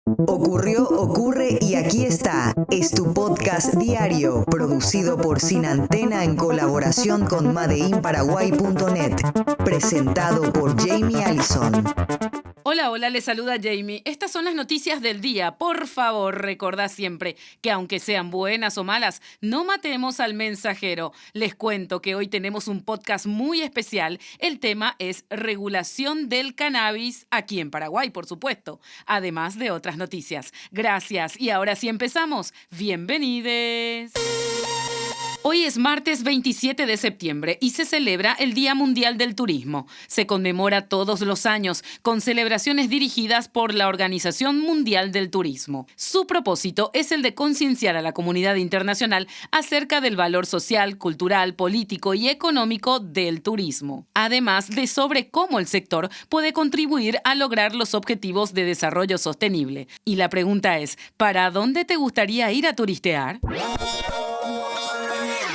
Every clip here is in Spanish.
Ocurrió, ocurre y aquí está. Es tu podcast diario, producido por Sin Antena en colaboración con madeinparaguay.net. Presentado por Jamie Allison. Hola, hola, les saluda Jamie. Estas son las noticias del día. Por favor, recordá siempre que aunque sean buenas o malas, no matemos al mensajero. Les cuento que hoy tenemos un podcast muy especial. El tema es regulación del cannabis aquí en Paraguay, por supuesto, además de otras noticias. Gracias. Y ahora sí empezamos. Bienvenides. Hoy es martes 27 de septiembre y se celebra el Día Mundial del Turismo. Se conmemora todos los años con celebraciones dirigidas por la Organización Mundial del Turismo. Su propósito es el de concienciar a la comunidad internacional acerca del valor social, cultural, político y económico del turismo. Además de sobre cómo el sector puede contribuir a lograr los objetivos de desarrollo sostenible. Y la pregunta es, ¿para dónde te gustaría ir a turistear?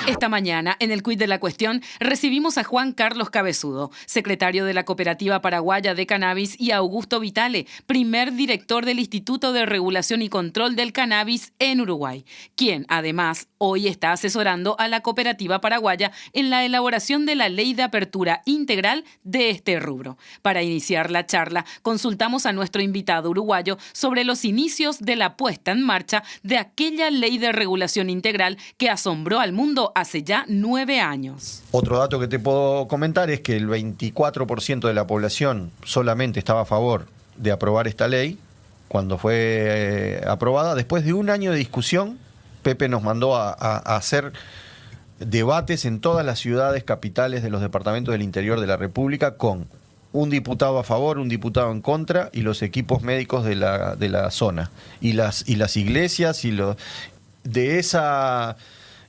Esta mañana, en el Quid de la Cuestión, recibimos a Juan Carlos Cabezudo, secretario de la Cooperativa Paraguaya de Cannabis, y a Augusto Vitale, primer director del Instituto de Regulación y Control del Cannabis en Uruguay, quien, además, hoy está asesorando a la Cooperativa Paraguaya en la elaboración de la Ley de Apertura Integral de este rubro. Para iniciar la charla, consultamos a nuestro invitado uruguayo sobre los inicios de la puesta en marcha de aquella Ley de Regulación Integral que asombró al mundo hace ya 9 años. Otro dato que te puedo comentar es que el 24% de la población solamente estaba a favor de aprobar esta ley cuando fue aprobada. Después de un año de discusión, Pepe nos mandó a hacer debates en todas las ciudades capitales de los departamentos del interior de la República con un diputado a favor, un diputado en contra y los equipos médicos de la zona y las iglesias de ese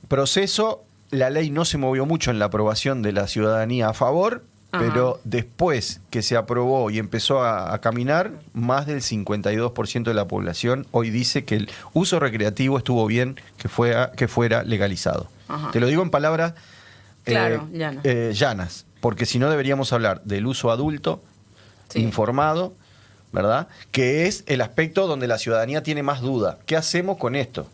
proceso. La ley no se movió mucho en la aprobación de la ciudadanía a favor, pero después que se aprobó y empezó a caminar, más del 52% de la población hoy dice que el uso recreativo estuvo bien que fuera legalizado. Te lo digo en palabras llanas, porque si no deberíamos hablar del uso adulto, informado, ¿verdad? Que es el aspecto donde la ciudadanía tiene más duda. ¿Qué hacemos con esto?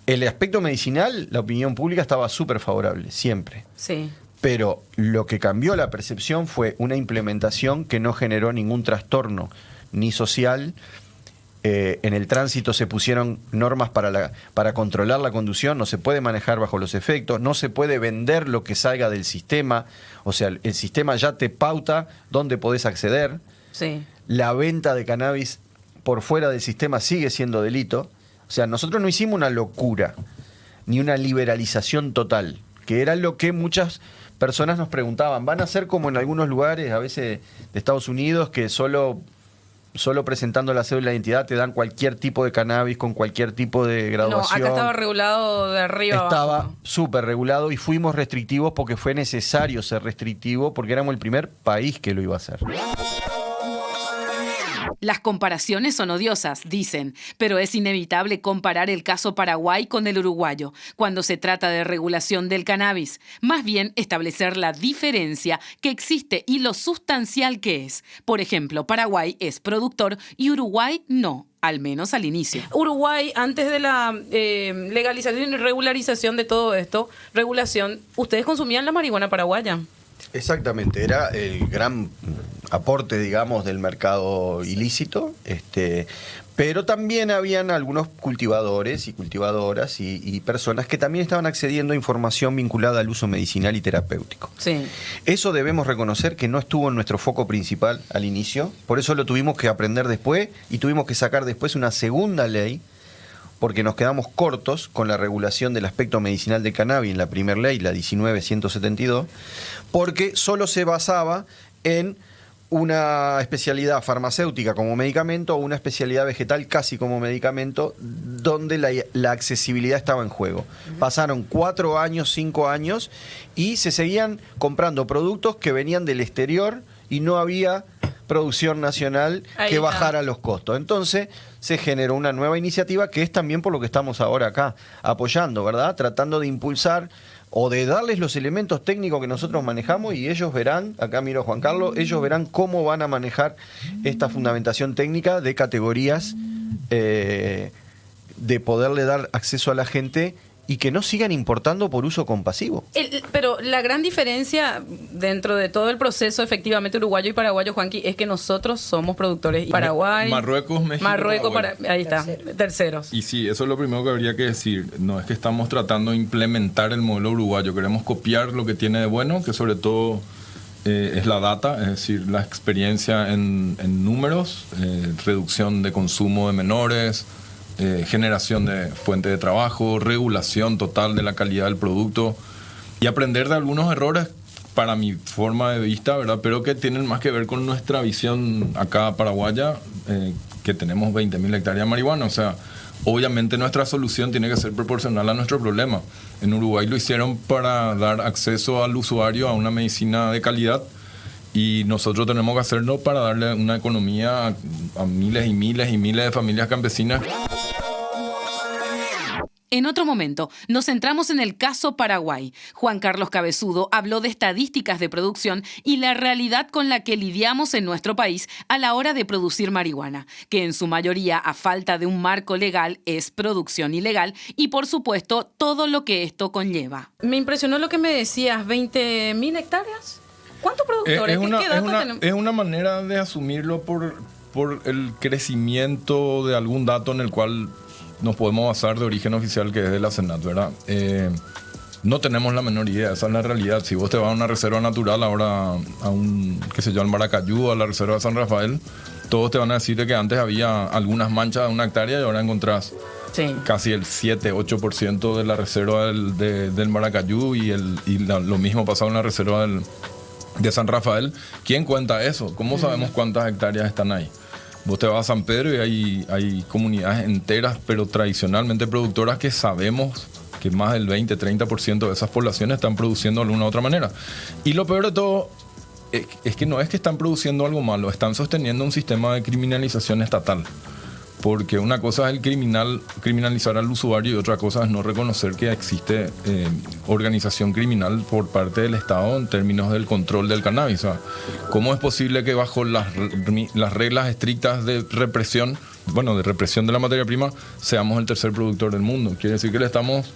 El aspecto medicinal, la opinión pública estaba súper favorable, siempre. Sí. Pero lo que cambió la percepción fue una implementación que no generó ningún trastorno, ni social. En el tránsito se pusieron normas para controlar la conducción, no se puede manejar bajo los efectos, no se puede vender lo que salga del sistema, o sea, el sistema ya te pauta dónde podés acceder. Sí. La venta de cannabis por fuera del sistema sigue siendo delito. O sea, nosotros no hicimos una locura, ni una liberalización total, que era lo que muchas personas nos preguntaban. ¿Van a ser como en algunos lugares, a veces de Estados Unidos, que solo presentando la cédula de identidad te dan cualquier tipo de cannabis con cualquier tipo de graduación? No, acá estaba regulado de arriba Estaba abajo. súper regulado y fuimos restrictivos porque fue necesario ser restrictivo porque éramos el primer país que lo iba a hacer. Las comparaciones son odiosas, dicen, pero es inevitable comparar el caso Paraguay con el uruguayo cuando se trata de regulación del cannabis. Más bien, establecer la diferencia que existe y lo sustancial que es. Por ejemplo, Paraguay es productor y Uruguay no, al menos al inicio. Uruguay, antes de la legalización y regularización de todo esto, ¿ustedes consumían la marihuana paraguaya? Exactamente, era el gran aporte, digamos, del mercado ilícito, pero también habían algunos cultivadores y cultivadoras y personas que también estaban accediendo a información vinculada al uso medicinal y terapéutico. Sí. Eso debemos reconocer que no estuvo en nuestro foco principal al inicio, por eso lo tuvimos que aprender después y tuvimos que sacar después una segunda ley, porque nos quedamos cortos con la regulación del aspecto medicinal del cannabis en la primera ley, la 19.172, porque solo se basaba en una especialidad farmacéutica como medicamento o una especialidad vegetal casi como medicamento, donde la accesibilidad estaba en juego. Pasaron 4 años, 5 años, y se seguían comprando productos que venían del exterior y no había producción nacional que bajara los costos. Entonces se generó una nueva iniciativa que es también por lo que estamos ahora acá apoyando, ¿verdad? Tratando de impulsar o de darles los elementos técnicos que nosotros manejamos, y ellos verán, acá miro a Juan Carlos, ellos verán cómo van a manejar esta fundamentación técnica de categorías de poderle dar acceso a la gente y que no sigan importando por uso compasivo. Pero la gran diferencia dentro de todo el proceso, efectivamente, uruguayo y paraguayo, Juanqui, es que nosotros somos productores. Paraguay, Marruecos, México, ahí está, terceros. Y sí, eso es lo primero que habría que decir. No es que estamos tratando de implementar el modelo uruguayo, queremos copiar lo que tiene de bueno, que sobre todo es la data, es decir, la experiencia en números, reducción de consumo de menores, generación de fuente de trabajo, regulación total de la calidad del producto y aprender de algunos errores para mi forma de vista, ¿verdad? Pero que tienen más que ver con nuestra visión acá paraguaya, que tenemos 20.000 hectáreas de marihuana. O sea, obviamente nuestra solución tiene que ser proporcional a nuestro problema. En Uruguay lo hicieron para dar acceso al usuario a una medicina de calidad y nosotros tenemos que hacerlo para darle una economía a miles y miles y miles de familias campesinas. En otro momento, nos centramos en el caso Paraguay. Juan Carlos Cabezudo habló de estadísticas de producción y la realidad con la que lidiamos en nuestro país a la hora de producir marihuana, que en su mayoría, a falta de un marco legal, es producción ilegal y, por supuesto, todo lo que esto conlleva. Me impresionó lo que me decías, 20.000 hectáreas. ¿Cuántos productores? Es una manera de asumirlo por el crecimiento de algún dato en el cual nos podemos basar de origen oficial, que es de la Senat, ¿verdad? No tenemos la menor idea, esa es la realidad. Si vos te vas a una reserva natural ahora, al Maracayú, a la reserva de San Rafael, todos te van a decir de que antes había algunas manchas de una hectárea y ahora encontrás casi el 7-8% de la reserva del Maracayú y lo mismo pasado en la reserva de San Rafael. ¿Quién cuenta eso? ¿Cómo sabemos cuántas hectáreas están ahí? Vos te vas a San Pedro y hay comunidades enteras, pero tradicionalmente productoras, que sabemos que más del 20-30% de esas poblaciones están produciendo de alguna u otra manera. Y lo peor de todo es que no es que están produciendo algo malo, están sosteniendo un sistema de criminalización estatal. Porque una cosa es criminalizar al usuario y otra cosa es no reconocer que existe organización criminal por parte del Estado en términos del control del cannabis. O sea, ¿cómo es posible que bajo las reglas estrictas de represión de la materia prima, seamos el tercer productor del mundo? Quiere decir que le estamos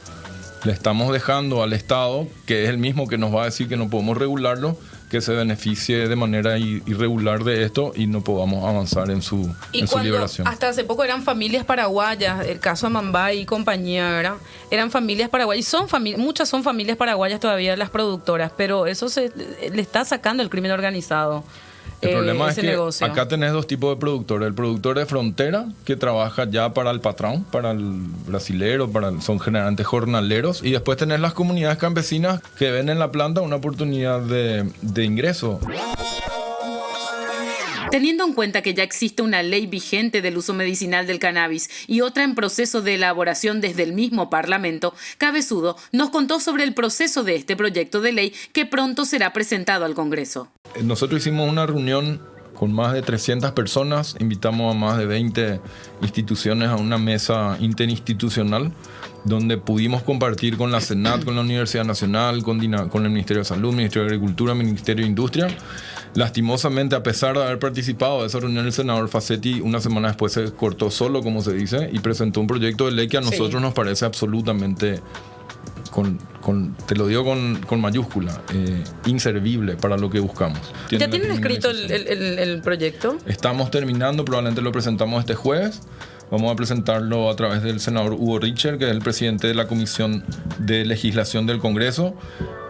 dejando al Estado, que es el mismo que nos va a decir que no podemos regularlo, que se beneficie de manera irregular de esto y no podamos avanzar en su liberación. Hasta hace poco eran familias paraguayas, el caso Amambay y compañía, ¿verdad? Eran familias paraguayas, muchas son familias paraguayas todavía las productoras, pero eso le está sacando el crimen organizado. El problema es que negocio. Acá tenés dos tipos de productores. El productor de frontera, que trabaja ya para el patrón, para el brasilero, son generalmente jornaleros. Y después tenés las comunidades campesinas que ven en la planta una oportunidad de ingreso. Teniendo en cuenta que ya existe una ley vigente del uso medicinal del cannabis y otra en proceso de elaboración desde el mismo Parlamento, Cabezudo nos contó sobre el proceso de este proyecto de ley que pronto será presentado al Congreso. Nosotros hicimos una reunión con más de 300 personas, invitamos a más de 20 instituciones a una mesa interinstitucional donde pudimos compartir con la Senat, con la Universidad Nacional, con el Ministerio de Salud, Ministerio de Agricultura, Ministerio de Industria. Lastimosamente, a pesar de haber participado de esa reunión, el senador Fassetti una semana después se cortó solo, como se dice, y presentó un proyecto de ley que a nosotros nos parece absolutamente, te lo digo con mayúscula, inservible para lo que buscamos. ¿Ya tienen escrito el proyecto? Estamos terminando, probablemente lo presentamos este jueves. Vamos a presentarlo a través del senador Hugo Richter, que es el presidente de la Comisión de Legislación del Congreso.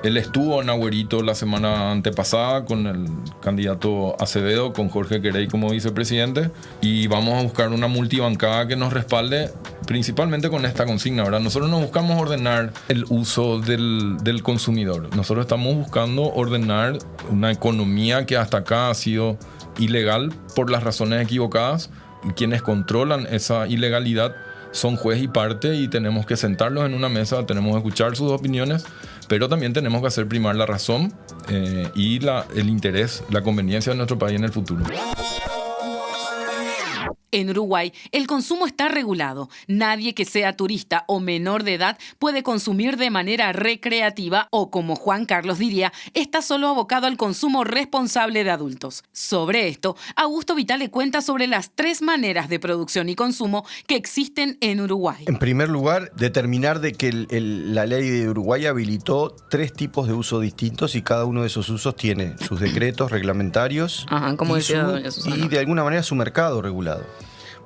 Él estuvo en Agüerito la semana antepasada con el candidato Acevedo, con Jorge Querey como vicepresidente, y vamos a buscar una multibancada que nos respalde principalmente con esta consigna, ¿verdad? Nosotros no buscamos ordenar el uso del consumidor. Nosotros estamos buscando ordenar una economía que hasta acá ha sido ilegal por las razones equivocadas. Quienes controlan esa ilegalidad son juez y parte y tenemos que sentarlos en una mesa, tenemos que escuchar sus opiniones, pero también tenemos que hacer primar la razón y el interés, la conveniencia de nuestro país en el futuro. En Uruguay, el consumo está regulado. Nadie que sea turista o menor de edad puede consumir de manera recreativa o, como Juan Carlos diría, está solo abocado al consumo responsable de adultos. Sobre esto, Augusto Vitale cuenta sobre las 3 maneras de producción y consumo que existen en Uruguay. En primer lugar, determinar de que la ley de Uruguay habilitó 3 tipos de uso distintos y cada uno de esos usos tiene sus decretos reglamentarios Como y, decía doña Susana. y de alguna manera su mercado regulado.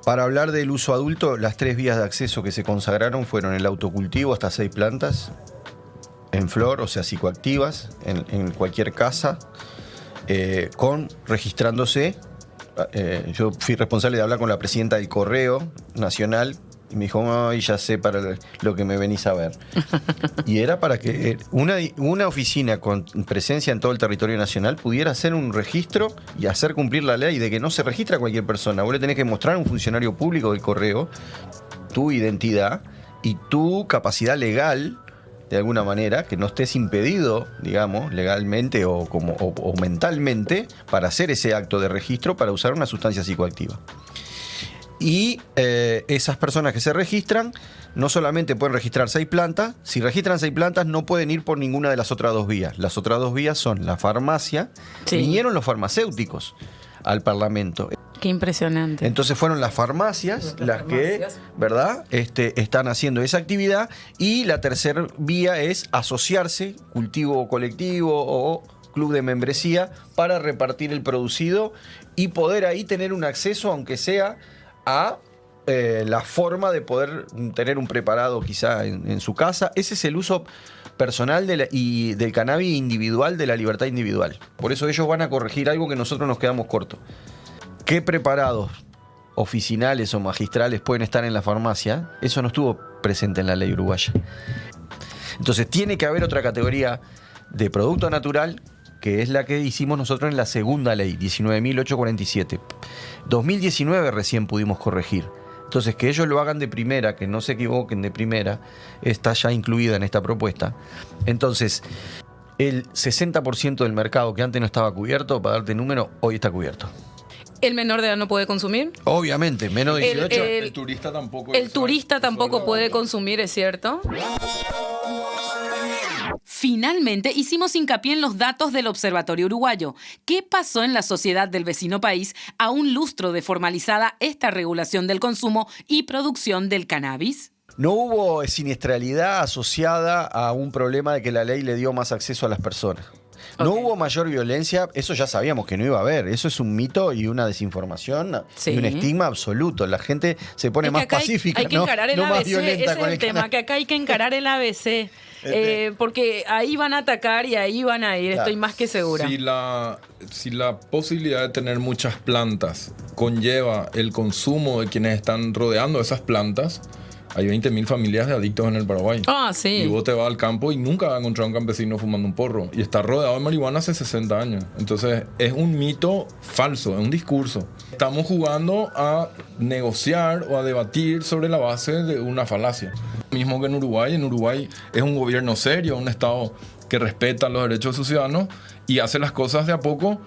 Para hablar del uso adulto, las 3 vías de acceso que se consagraron fueron el autocultivo hasta 6 plantas, en flor, o sea, psicoactivas, en cualquier casa, registrándose. Yo fui responsable de hablar con la presidenta del Correo Nacional y me dijo, ay, ya sé para lo que me venís a ver. Y era para que una oficina con presencia en todo el territorio nacional pudiera hacer un registro y hacer cumplir la ley de que no se registra a cualquier persona. Vos le tenés que mostrar a un funcionario público del Correo tu identidad y tu capacidad legal, de alguna manera, que no estés impedido, digamos, legalmente o mentalmente, para hacer ese acto de registro para usar una sustancia psicoactiva. Y esas personas que se registran no solamente pueden registrar 6 plantas, si registran 6 plantas no pueden ir por ninguna de las otras 2 vías. Las otras 2 vías son la farmacia, vinieron los farmacéuticos al Parlamento. Qué impresionante. Entonces fueron las farmacias las que, ¿verdad?, están haciendo esa actividad. Y la tercera vía es asociarse, cultivo colectivo o club de membresía, para repartir el producido y poder ahí tener un acceso, aunque sea a la forma de poder tener un preparado quizá en su casa. Ese es el uso personal y del cannabis individual, de la libertad individual. Por eso ellos van a corregir algo que nosotros nos quedamos cortos. ¿Qué preparados oficinales o magistrales pueden estar en la farmacia? Eso no estuvo presente en la ley uruguaya. Entonces tiene que haber otra categoría de producto natural, que es la que hicimos nosotros en la segunda ley, 19.847. 2019 recién pudimos corregir. Entonces, que ellos lo hagan de primera, que no se equivoquen de primera, está ya incluida en esta propuesta. Entonces, el 60% del mercado que antes no estaba cubierto, para darte número, hoy está cubierto. ¿El menor de edad no puede consumir? Obviamente, menos de 18. El turista tampoco. El turista tampoco puede consumir, ¿es cierto? Finalmente, hicimos hincapié en los datos del Observatorio Uruguayo. ¿Qué pasó en la sociedad del vecino país a un lustro de formalizada esta regulación del consumo y producción del cannabis? No hubo siniestralidad asociada a un problema de que la ley le dio más acceso a las personas. No hubo mayor violencia, eso ya sabíamos que no iba a haber. Eso es un mito y una desinformación y un estigma absoluto. La gente se pone más pacífica, hay que encarar el no más ABC, violenta ese con es el tema, que acá hay que encarar el ABC. Porque ahí van a atacar y ahí van a ir, estoy más que segura. Si la posibilidad de tener muchas plantas conlleva el consumo de quienes están rodeando esas plantas, hay 20.000 familias de adictos en el Paraguay. Sí. Y vos te vas al campo y nunca vas a encontrar un campesino fumando un porro. Y está rodeado de marihuana hace 60 años. Entonces, es un mito falso, es un discurso. Estamos jugando a negociar o a debatir sobre la base de una falacia. Mismo que en Uruguay. En Uruguay es un gobierno serio, un Estado que respeta los derechos de sus ciudadanos y hace las cosas de a poco.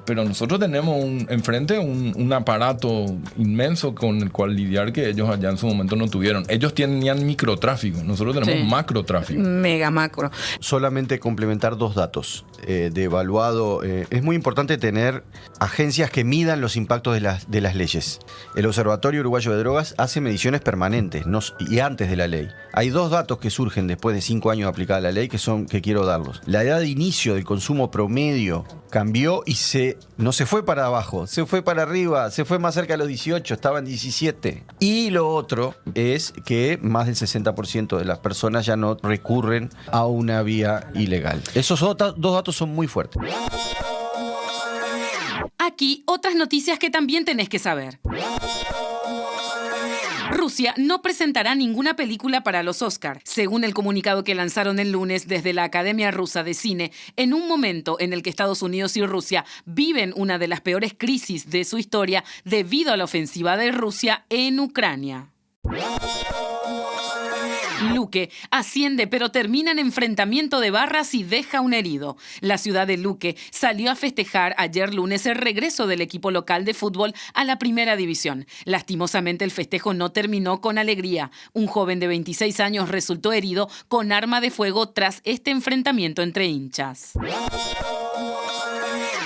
Pero nosotros tenemos enfrente un aparato inmenso con el cual lidiar que ellos allá en su momento no tuvieron. Ellos tenían microtráfico, nosotros tenemos macrotráfico. Mega macro. Solamente complementar 2 datos de evaluado. Es muy importante tener agencias que midan los impactos de las leyes. El Observatorio Uruguayo de Drogas hace mediciones permanentes y antes de la ley. Hay 2 datos que surgen después de 5 años de aplicada la ley que quiero darlos. La edad de inicio del consumo promedio cambió y no se fue para abajo, se fue para arriba, se fue más cerca de los 18, estaba en 17. Y lo otro es que más del 60% de las personas ya no recurren a una vía ilegal. Esos 2 datos son muy fuertes. Aquí otras noticias que también tenés que saber. Rusia no presentará ninguna película para los Oscar, según el comunicado que lanzaron el lunes desde la Academia Rusa de Cine, en un momento en el que Estados Unidos y Rusia viven una de las peores crisis de su historia debido a la ofensiva de Rusia en Ucrania. Luque asciende pero termina en enfrentamiento de barras y deja un herido. La ciudad de Luque salió a festejar ayer lunes el regreso del equipo local de fútbol a la primera división. Lastimosamente el festejo no terminó con alegría. Un joven de 26 años resultó herido con arma de fuego tras este enfrentamiento entre hinchas.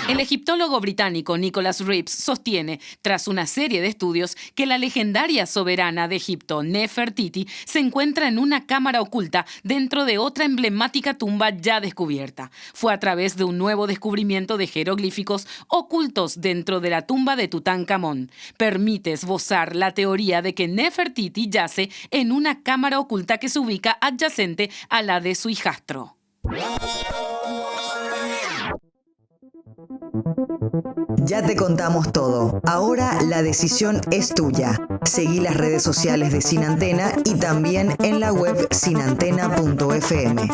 El egiptólogo británico Nicholas Reeves sostiene, tras una serie de estudios, que la legendaria soberana de Egipto, Nefertiti, se encuentra en una cámara oculta dentro de otra emblemática tumba ya descubierta. Fue a través de un nuevo descubrimiento de jeroglíficos ocultos dentro de la tumba de Tutankamón. Permite esbozar la teoría de que Nefertiti yace en una cámara oculta que se ubica adyacente a la de su hijastro. Ya te contamos todo. Ahora la decisión es tuya. Seguí las redes sociales de Sin Antena y también en la web sinantena.fm.